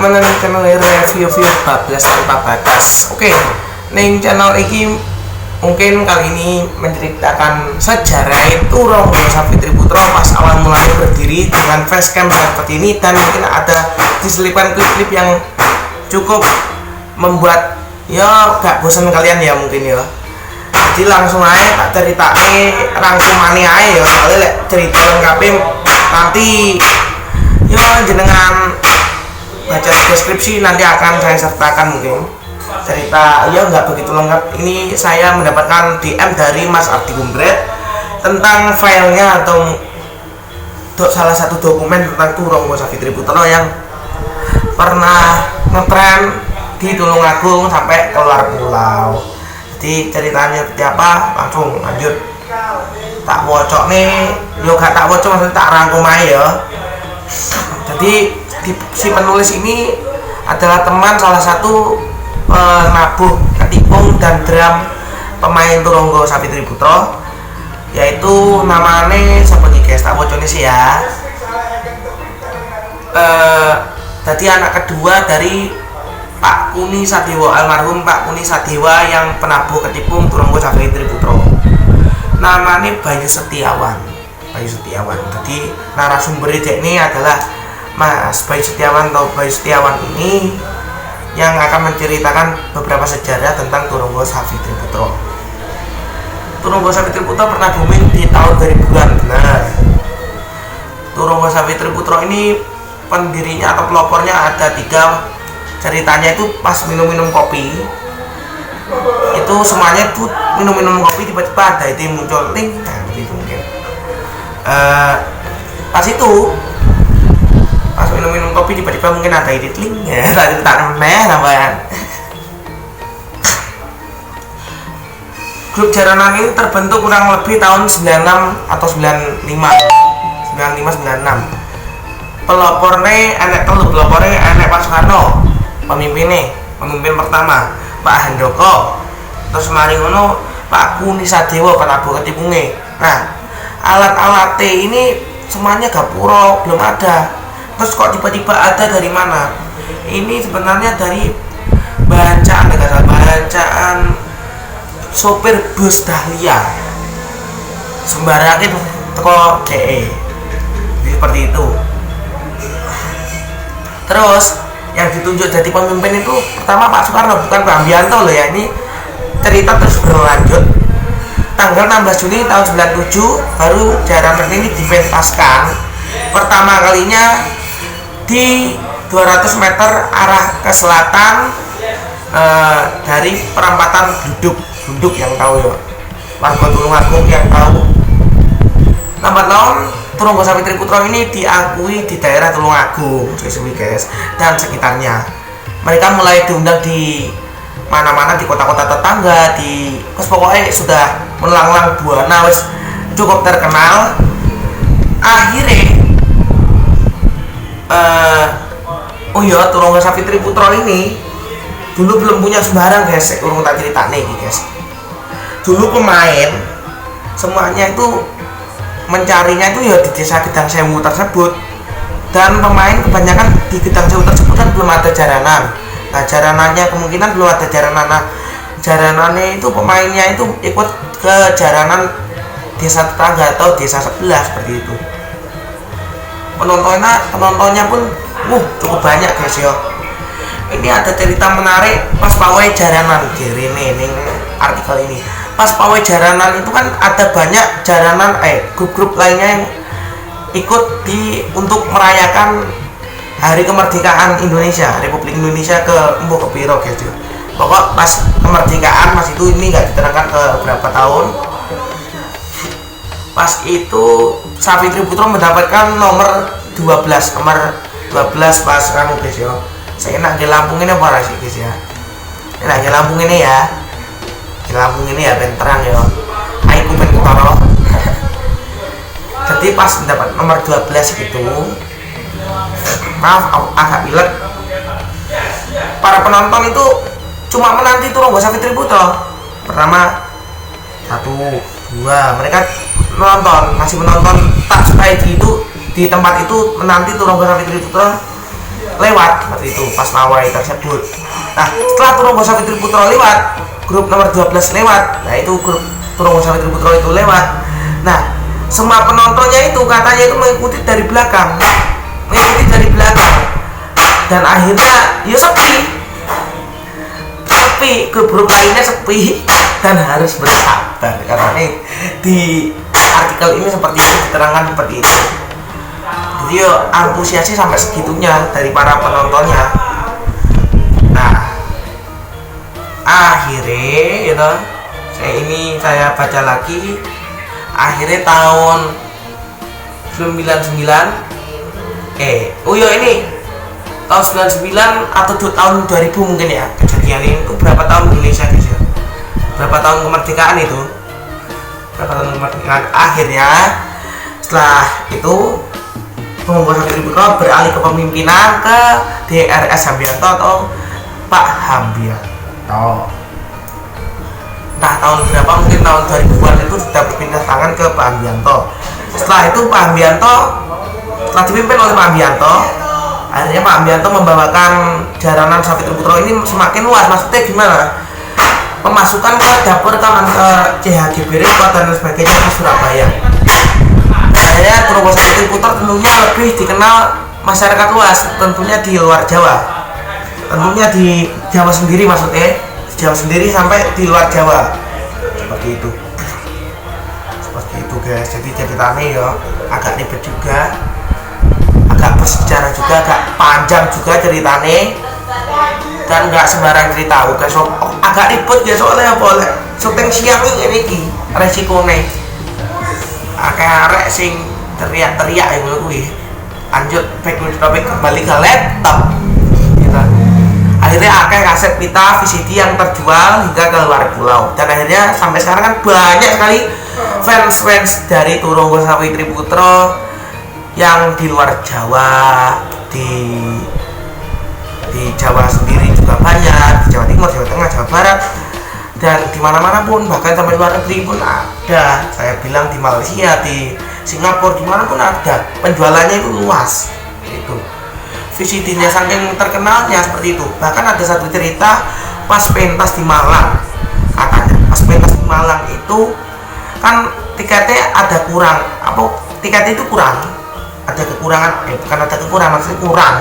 teman-teman ning channel review bablas tanpa batas. Oke, ning channel iki mungkin kali ini menceritakan sejarah Ronggo Savitri Putro pas awal mulanya berdiri dengan facecam seperti ini, dan mungkin ada diselipan klip-klip yang cukup membuat ya gak bosan kalian ya mungkin ya. Jadi langsung aja tak ceritake rangkumane ae ya, soalnya lek cerita lengkapnya nanti ya jenengan baca deskripsi nanti akan saya sertakan mungkin cerita ya nggak begitu lengkap. Ini saya mendapatkan DM dari Mas Abdi Gumbret tentang filenya atau salah satu dokumen tentang Ronggo Savitri Putro yang pernah ngetren di Tulungagung sampai keluar pulau. Jadi ceritanya seperti apa, langsung lanjut. Tak wocok nih, yo gak tak wocok, maksudnya tak rangkum aja ya. Jadi si penulis ini adalah teman salah satu penabuh ketipung dan drum pemain Ronggo Savitri Putro, yaitu namanya siapa nih guys, tak wocoknya sih ya. Jadi anak kedua dari Pak Kuni Sadewa, almarhum Pak Kuni Sadewa yang penabuh ketipung Ronggo Savitri Putro. Namanya Bayu Setiawan. Jadi narasumber ini adalah Mas Bayu Setiawan atau Bayu Setiawan ini yang akan menceritakan beberapa sejarah tentang Ronggo Savitri Putro. Ronggo Savitri Putro pernah booming di tahun 2000-an, benar. Ronggo Savitri Putro ini pendirinya atau pelopornya ada 3. Ceritanya itu pas minum-minum kopi, itu semuanya tuh minum-minum kopi tiba-tiba ada itu muncul link, nah begitu mungkin. Pas minum-minum kopi tiba-tiba mungkin ada edit link ya, tadi tak nambahan. Grup jaranan ini terbentuk kurang lebih tahun 96 atau 95 96. Pelopornya enek Pak Soekarno, pemimpin pertama Pak Handoko, terus mari ngono Pak Kuni Sadewa penabuh ketipunge. Nah, alat-alat ini semuanya gapura belum ada. Terus kok tiba-tiba ada dari mana? Ini sebenarnya dari bacaan sopir bus Dahlia. Sembarangnya teko DE. Seperti itu. Terus yang ditunjuk jadi pemimpin itu pertama Pak Soekarno, bukan Pak Ambianto loh ya. Ini cerita terus berlanjut. Tanggal 16 Juni tahun 97 baru jaranan ini dipentaskan pertama kalinya di 200 meter arah ke selatan dari perempatan Gluduk yang tahu ya, warga Tulungagung yang tahu. Lambat laun Ronggo Savitri Putro ini diakui di daerah Tulungagung, guys, dan sekitarnya. Mereka mulai diundang di mana-mana, di kota-kota tetangga, pokoknya sudah melanglang buana, wes cukup terkenal. Akhirnya, Ronggo Savitri Putro ini dulu belum punya sembarang guys. Urung tak cerita nih guys. Dulu pemain semuanya itu mencarinya itu ya di desa Gedang Sewu tersebut, dan pemain kebanyakan di Gedang Sewu tersebut kan belum ada jaranan. Nah, jaranannya kemungkinan belum ada jaranan. Nah, jaranannya itu pemainnya itu ikut ke jaranan desa tetangga atau desa sebelah seperti itu. Penontonnya pun cukup banyak guys ya. Ini ada cerita menarik pas pawai jaranan di ning artikel ini. Pas pawai jaranan itu kan ada banyak jaranan grup-grup lainnya yang ikut untuk merayakan hari kemerdekaan Indonesia, Republik Indonesia ke piro guys ya. Pokok pas kemerdekaan Mas itu ini nggak diterangkan ke berapa tahun. Pas itu Savitri Putro mendapatkan nomor 12 pas kamu guys ya. Saya enak di Lampung ini apa sih guys ya. Enak di Lampung ini ya. Di Lampung ini ya ben terang ya. Aku ben ketara. Jadi pas mendapat nomor 12 gitu. Maaf agak pilek. Para penonton itu cuma menanti Ronggo Savitri Putro. Pertama 1, 2, mereka masih menonton tak supaya di tempat itu menanti Ronggo Savitri Putro lewat seperti itu pas nawai tersebut. Nah setelah Turunggo Savitri Putra lewat, grup nomor 12 lewat, nah itu grup Turunggo Savitri Putra itu lewat. Nah semua penontonnya itu katanya itu mengikuti dari belakang, dan akhirnya ya sepi, grup lainnya sepi dan harus bersabar karena di artikel ini seperti itu diterangkan seperti itu. Jadi ya antusiasnya sampai segitunya dari para penontonnya. Nah akhirnya gitu, saya baca lagi, akhirnya tahun 99 ini tahun 99 atau tahun 2000 mungkin ya kejadian ini. Itu berapa tahun Indonesia guys ya, berapa tahun kemerdekaan itu, akhirnya setelah itu Turunggo Savitri Putra beralih ke pemimpinan ke DRS Hambianto atau Pak Hambianto. Nah tahun berapa, mungkin tahun 2000-an itu sudah berpindah tangan ke Pak Hambianto. Setelah itu Pak Hambianto, setelah dipimpin oleh Pak Hambianto, akhirnya Pak Hambianto membawakan jaranan Savitri Putra ini semakin luas. Maksudnya gimana? Pemasukan ke dapur taman, ke CHGB Repot dan sebagainya di Surabaya. Akhirnya Turunggo Savitri Putra tentunya lebih dikenal masyarakat luas, tentunya di luar Jawa, tentunya di Jawa sendiri, maksudnya Jawa sendiri sampai di luar Jawa, seperti itu guys. Jadi ceritanya ya agak ribet juga, agak bersejarah juga, agak panjang juga ceritanya, dan nggak sembarang cerita guys. Agak ribet ya soalnya boleh syuting siang ini resikonya akeh arek sing teriak-teriak ya kuwi. Lanjut back to topic, kembali ke laptop gitu. Akhirnya akeh kaset pita VCD yang terjual hingga ke luar pulau, dan akhirnya sampai sekarang kan banyak sekali fans dari Turunggo Savitri Putra yang di luar Jawa, di Jawa sendiri juga banyak, di Jawa Timur, Jawa Tengah, Jawa Barat, dan di mana-mana pun, bahkan sampai luar negeri pun ada. Saya bilang di Malaysia, di Singapura, dimanapun ada, penjualannya itu luas. Itu VCD-nya saking terkenalnya seperti itu. Bahkan ada satu cerita pas pentas di Malang, katanya pas pentas di Malang itu kan tiketnya ada kurang, tiketnya itu kurang, ada kekurangan, bukan ada kekurangan, maksudnya kurang.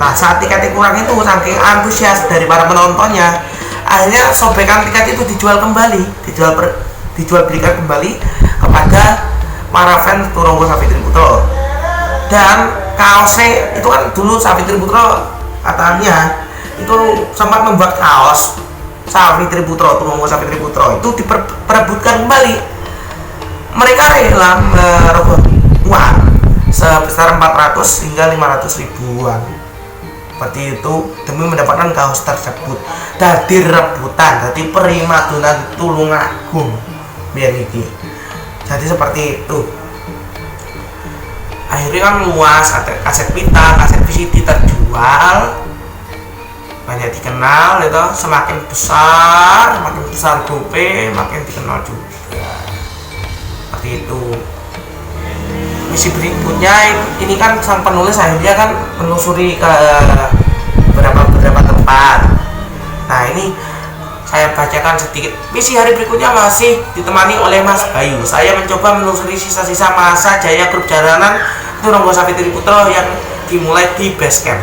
Nah saat tiketnya kurang itu saking antusias dari para penontonnya, akhirnya sobekan tiket itu dijual belikan kembali kepada para fans Turunggo Savitri Putra. Dan kaosnya itu kan dulu Savitri Putra katanya itu sempat membuat kaos Savitri Putra, Turunggo Savitri Putra itu diperebutkan kembali. Mereka rela merogoh uang sebesar 400 hingga 500 ribuan seperti itu demi mendapatkan kaos tersebut. Dadi rebutan, dadi primadona Tulungagung biar iki. Jadi seperti itu. Akhirnya kan luas, kaset pita, kaset VCD terjual, banyak dikenal itu, semakin besar grupnya makin dikenal juga. Seperti itu. Misi berikutnya ini kan sang penulis akhirnya kan menelusuri ke beberapa tempat. Nah ini saya bacakan sedikit. Misi hari berikutnya masih ditemani oleh Mas Bayu. Saya mencoba menelusuri sisa-sisa masa jaya grup jaranan Turunggo Savitri Putra yang dimulai di base camp.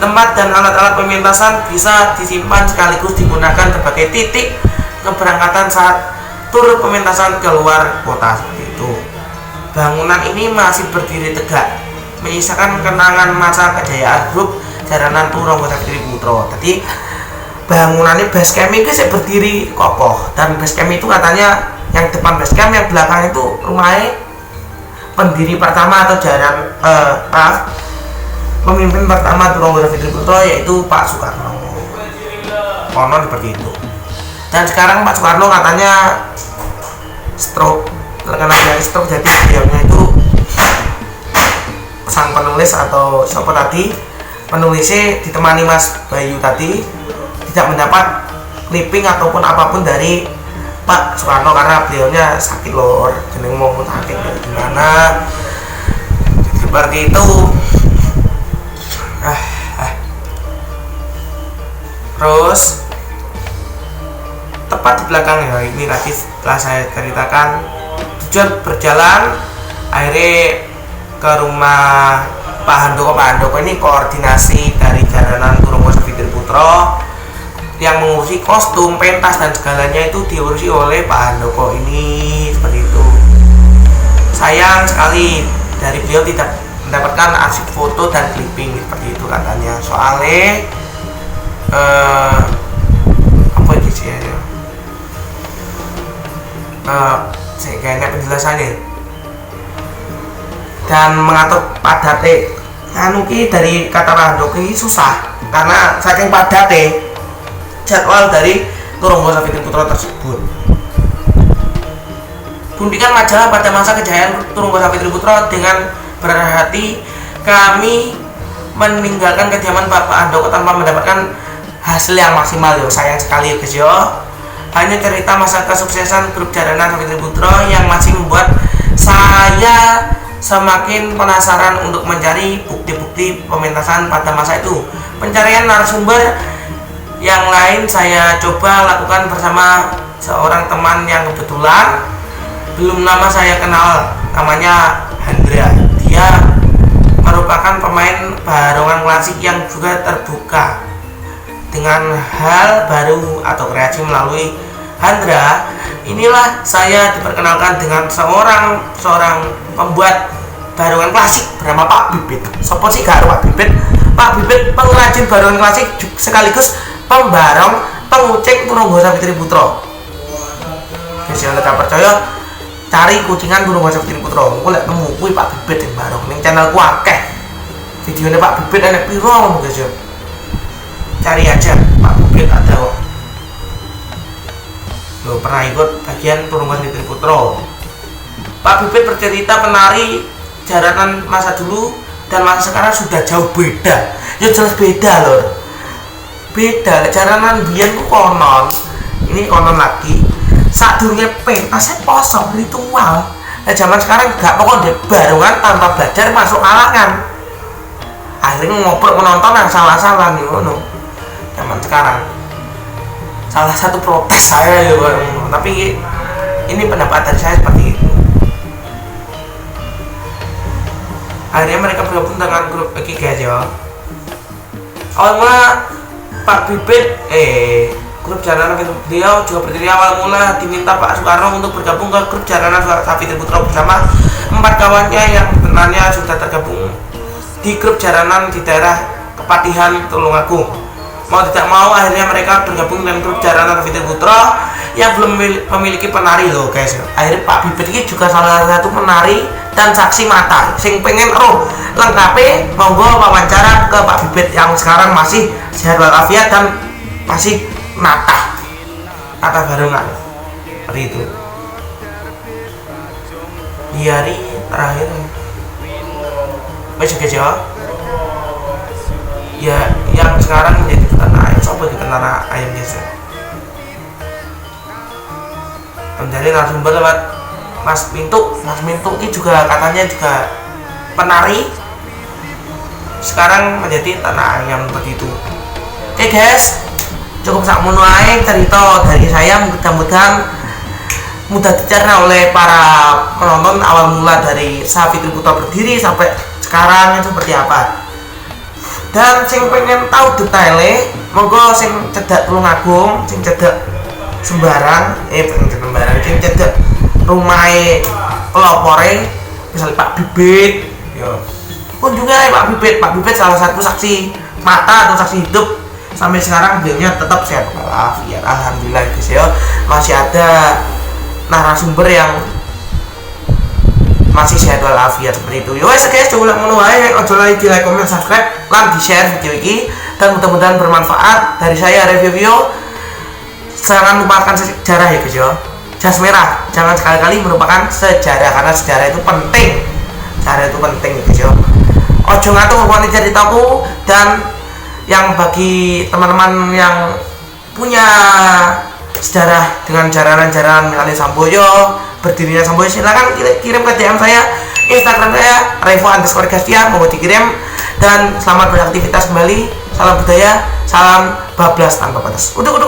Tempat dan alat-alat pementasan bisa disimpan sekaligus digunakan sebagai titik keberangkatan saat tur pementasan keluar kota seperti itu. Bangunan ini masih berdiri tegak, menyisakan kenangan masa kejayaan grup jaranan Turunggo Savitri Putra. Jadi bangunannya base camp itu saya berdiri kokoh, dan base camp itu katanya yang depan base camp, yang belakang itu rumahnya pendiri pertama atau pemimpin pertama Turunggo Savitri Putra, yaitu Pak Soekarno. Konon seperti itu. Dan sekarang Pak Soekarno katanya stroke, terkena dari stroke, jadi beliaunya itu sang penulis atau siapa tadi penulisnya ditemani Mas Bayu tadi tidak mendapat clipping ataupun apapun dari Pak Soekarno karena beliaunya sakit lor, jeneng mau sakit dari gimana. Jadi seperti itu. Terus tepat di belakang ya, ini tadi setelah saya ceritakan tujuan berjalan, akhirnya ke rumah Pak Handoko. Pak Handoko ini koordinasi dari Jaranan Turunggosa Fitriputro, yang mengurusi kostum, pentas dan segalanya itu diurusi oleh Pak Handoko ini, seperti itu. Sayang sekali dari beliau tidak mendapatkan arsip foto dan clipping seperti itu katanya, soalnya apa itu sih ya, saya kayaknya penjelasannya dan mengatur padatnya ki dari kata Pak Handoko ini susah karena saking padatnya jadwal dari Turunggosa Fitriputro tersebut. Guntingan majalah pada masa kejayaan Turunggosa Fitriputro dengan berat hati kami meninggalkan kediaman Bapak Handoko tanpa mendapatkan hasil yang maksimal. Yo, sayang sekali guys yo. Hanya cerita masa kesuksesan grup Jaranan Fitriputro yang masih membuat saya semakin penasaran untuk mencari bukti-bukti pementasan pada masa itu. Pencarian narasumber yang lain saya coba lakukan bersama seorang teman yang kebetulan belum lama saya kenal, namanya Hendra. Dia merupakan pemain barongan klasik yang juga terbuka dengan hal baru atau kreasi. Melalui Hendra inilah saya diperkenalkan dengan seorang pembuat barongan klasik bernama Pak Bibit. Sopo sih gak Pak Bibit? Pak Bibit pengrajin barongan klasik sekaligus pembarong pengucing Turunggosa Fitriputro. Guys, yang gak percaya cari kucingan Turunggosa Fitriputro. Aku lihat temu kuwi Pak Bibit yang barong ning channelku akeh. Videonya Pak Bibit enek piro ngono guys ya. Cari aja Pak Bibit ada kok. Lo pernah ikut bagian Turunggosa Fitriputro. Pak Bibit bercerita penari Jaranan masa dulu dan masa sekarang sudah jauh beda. Ya jelas beda loh. Beda Jaranan biyen ku konon. Ini konon lagi. Saat dulunya pentas saya posong ritual. Nah zaman sekarang gak pokok deh barongan tanpa belajar masuk kalangan. Akhirnya ngobrol menonton yang salah-salah nih ngono. Zaman sekarang salah satu protes saya ya, tapi ini pendapat dari saya seperti itu. Akhirnya mereka bergabung dengan grup iki guys ya. Awalnya Pak Bibit grup Jaranan beliau juga berdiri awal mula diminta Pak Soekarno untuk bergabung ke grup Jaranan Fitriputro bersama 4 kawannya yang sebenarnya sudah tergabung di grup Jaranan di daerah Kepatihan Tulungagung. Mau tidak mau akhirnya mereka bergabung dengan grup Jaranan Fitriputro yang belum memiliki penari loh guys. Akhirnya Pak Bibit ini juga salah satu penari dan saksi mata. Sing pengen roh lengkapnya monggo wawancara ke Pak Bibit yang sekarang masih sehat walafiat dan masih nata barongan seperti itu. Di hari terakhir besok aja ya yang sekarang menjadi tanah ayam. Sopo di tanah ayam guys. Menjadi narasumber lewat Mas Mintuk ini juga katanya juga penari, sekarang menjadi tanah ayam begitu. Oke guys, cukup sakmono ae cerita dari saya. Mudah-mudahan mudah dicerna oleh para penonton awal mula dari Fitriputro berdiri sampai sekarang itu seperti apa. Dan sing pengen tahu detailnya monggo sing cedak Tulungagung, sing cedak sembarang sing cedak rumahe pelopore misalnya Pak Bibit yo kunjungi aja Pak Bibit salah satu saksi mata atau saksi hidup sampai sekarang. Beliaunya tetap sehat walafiat, alhamdulillah guys ya. Masih ada narasumber yang masih sehat walafiat seperti itu. Yo wes guys, coba ngono wae, ojo lali di like, comment, subscribe, lan di share video ini dan mudah-mudahan bermanfaat. Dari saya review. Jangan lupakan sejarah ya guys ya. Jas merah jangan sekali-kali merupakan sejarah karena sejarah itu penting. Sejarah itu penting guys ya. Ojo ngatur ngomongin ceritaku. Dan yang bagi teman-teman yang punya sejarah dengan jaranan misalnya Samboyo, berdirinya Samboyo, silakan kirim ke DM saya, Instagram saya Revo_Gastia, mau dikirim. Dan selamat beraktivitas kembali. salam budaya, salam bablas tanpa batas. Uduk.